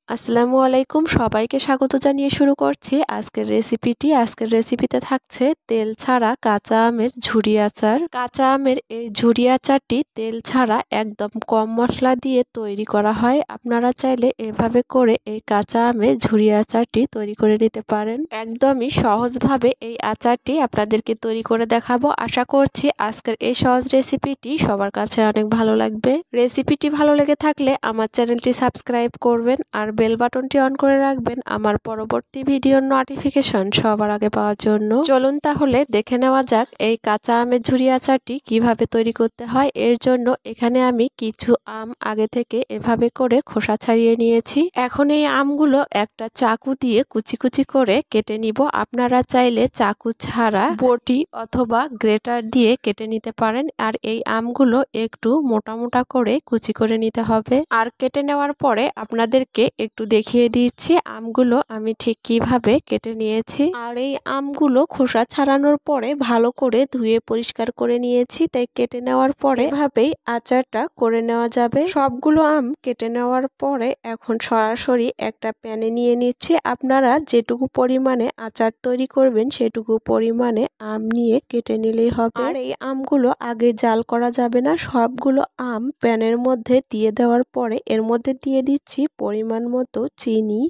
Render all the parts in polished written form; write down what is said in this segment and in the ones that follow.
আসসালামু আলাইকুম, সবাইকে স্বাগত জানিয়ে শুরু করছি আজকের রেসিপিটি। আজকের রেসিপিতে থাকছে তেল ছাড়া কাঁচা আমের ঝুরি আচার। কাঁচা আমের এই ঝুরি আচারটি তেল ছাড়া একদম কম মশলা দিয়ে তৈরি করা হয়। আপনারা চাইলে এভাবে করে এই কাঁচা আমের ঝুরি আচারটি তৈরি করে নিতে পারেন। একদমই সহজভাবে এই আচারটি আপনাদেরকে তৈরি করে দেখাবো। আশা করছি আজকের এই সহজ রেসিপিটি সবার কাছে অনেক ভালো লাগবে। রেসিপিটি ভালো লেগে থাকলে আমার চ্যানেলটি সাবস্ক্রাইব করবেন আর বেল বাটনটি অন করে রাখবেন আমার পরবর্তী ভিডিওর নোটিফিকেশন সবার আগে পাওয়ার জন্য। চলুন তাহলে দেখে নেওয়া যাক এই কাঁচা আমের ঝুরি আচারটি কিভাবে তৈরি করতে হয়। এর জন্য এখানে আমি কিছু আম আগে থেকে এভাবে করে খোসা ছাড়িয়ে নিয়েছি। এখন এই আমগুলো একটা চাকু দিয়ে কুচি কুচি করে কেটে নিব। আপনারা চাইলে চাকু ছাড়া বটি অথবা গ্রেটার দিয়ে কেটে নিতে পারেন। আর এই আমগুলো একটু মোটা মোটা করে কুচি করে নিতে হবে। আর কেটে নেওয়ার পরে আপনাদেরকে একটু দেখিয়ে দিচ্ছি আমগুলো আমি ঠিক কিভাবে কেটে নিয়েছি। আর এই আমগুলো খোসা ছাড়ানোর পরে ভালো করে ধুয়ে পরিষ্কার করে নিয়েছি, তাই কেটে নেওয়ার পরে এভাবেই আচারটা করে নেওয়া যাবে। সবগুলো আম কেটে নেওয়ার পরে এখন সরাসরি একটা প্যানে নিয়ে নিচ্ছি। আপনারা যেটুকু পরিমাণে আচার তৈরি করবেন সেটুকু পরিমাণে আম নিয়ে কেটে নিলেই হবে। আর এই আমগুলো আগে জাল করা যাবে না। সবগুলো আম প্যানের মধ্যে দিয়ে দেওয়ার পরে এর মধ্যে দিয়ে দিচ্ছি পরিমাণ মতো চিনি।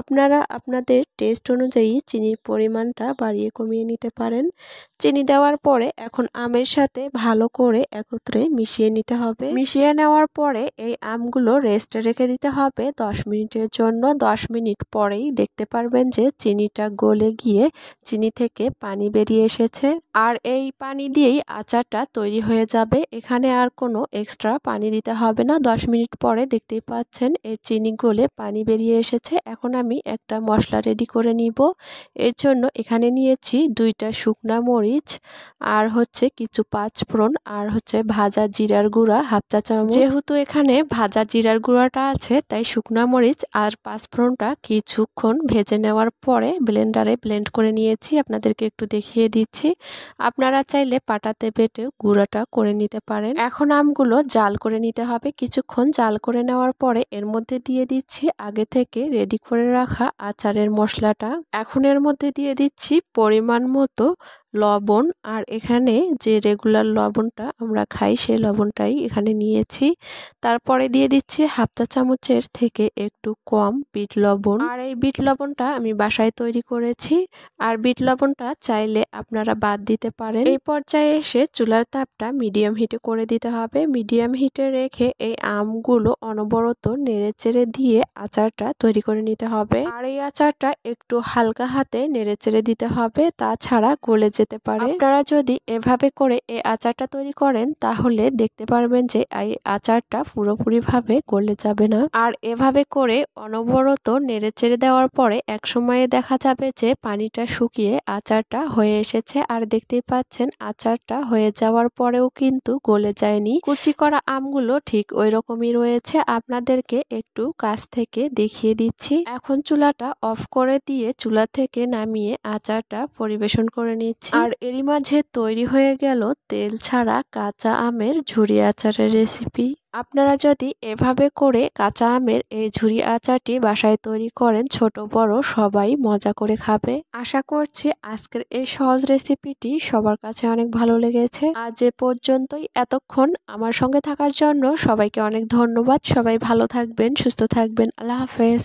আপনারা আপনাদের টেস্ট অনুযায়ী চিনির পরিমাণটা বাড়িয়ে কমিয়ে নিতে পারেন। চিনি দেওয়ার পরে এখন আমের সাথে ভালো করে একত্রে মিশিয়ে নিতে হবে। মিশিয়ে নেওয়ার পরে এই আমগুলো রেস্টে রেখে দিতে হবে 10 মিনিটের জন্য। 10 মিনিট পরেই দেখতে পারবেন যে চিনিটা গলে গিয়ে চিনি থেকে পানি বেরিয়ে এসেছে। আর এই পানি দিয়েই আচারটা তৈরি হয়ে যাবে। এখানে আর কোনো এক্সট্রা পানি দিতে হবে না। 10 মিনিট পরে দেখতেই পাচ্ছেন এই চিনি গলে পানি বেরিয়ে এসেছে। এখন আমি একটা মশলা রেডি করে নিব। এর জন্য এখানে নিয়েছি 2টা শুকনা মরিচ, আর হচ্ছে কিছু পাঁচফোড়ন, আর হচ্ছে ভাজা জিরার গুঁড়া হাফ চা চামচ। যেহেতু এখানে ভাজা জিরার গুঁড়াটা আছে তাই শুকনা মরিচ আর পাঁচফোড়নটা কিছুক্ষণ ভেজে নেওয়ার পরে ব্লেন্ডারে ব্লেন্ড করে নিয়েছি। আপনাদেরকে একটু দেখিয়ে দিচ্ছি। আপনারা চাইলে পাটাতে বেটে গুঁড়াটা করে নিতে পারেন। এখন আমগুলো জাল করে নিতে হবে। কিছুক্ষণ জাল করে নেওয়ার পরে এর মধ্যে দিয়ে দিচ্ছি আগে থেকে রেডি করে রাখা আচারের মশলাটা। এখন এর মধ্যে দিয়ে দিচ্ছি পরিমাণ মতো লবণ। আর এখানে যে রেগুলার লবণটা আমরা খাই সেই লবণটাই এখানে নিয়েছি। তারপরে দিয়ে দিচ্ছি হাফ চা চামচের থেকে একটু কম বিট লবণ। আর এই বিট লবণটা আমি বাসায় তৈরি করেছি। আর বিট লবণটা চাইলে আপনারা বাদ দিতে পারেন। এই পর্যায়ে এসে চুলার তাপটা মিডিয়াম হিটে করে দিতে হবে। মিডিয়াম হিটে রেখে এই আমগুলো অনবরত নেড়েচেড়ে দিয়ে আচারটা তৈরি করে নিতে হবে। আর এই আচারটা একটু হালকা হাতে নেড়েচেড়ে দিতে হবে, তাছাড়া গলে যেতে পারে। আপনারা যদি এভাবে করে এই আচারটা তৈরি করেন তাহলে দেখতে পারবেন যে এই আচারটা পুরোপুরিভাবে গলে যাবে না। আর এভাবে করে অনবরত নেড়েচেড়ে দেওয়ার পরে এক সময়ে দেখা যাবে যে পানিটা শুকিয়ে আচারটা হয়ে এসেছে। আর দেখতেই পাচ্ছেন আচারটা হয়ে যাওয়ার পরেও কিন্তু গলে যায়নি। কুচি করা আমগুলো ঠিক ওই রকমই রয়েছে। আপনাদেরকে একটু কাছ থেকে দেখিয়ে দিচ্ছি। এখন চুলাটা অফ করে দিয়ে চুলা থেকে নামিয়ে আচারটা পরিবেশন করে নিচ্ছি। আর এরই মাঝে তৈরি হয়ে গেল তেল ছাড়া কাঁচা আমের ঝুরি আচারের রেসিপি। আপনারা যদি এভাবে করে কাঁচা আমের এই ঝুরি আচারটি বাসায় তৈরি করেন, ছোট বড় সবাই মজা করে খাবে। আশা করছি আজকের এই সহজ রেসিপিটি সবার কাছে অনেক ভালো লেগেছে। আজ এ পর্যন্তই। এতক্ষণ আমার সঙ্গে থাকার জন্য সবাইকে অনেক ধন্যবাদ। সবাই ভালো থাকবেন, সুস্থ থাকবেন। আল্লাহ হাফেজ।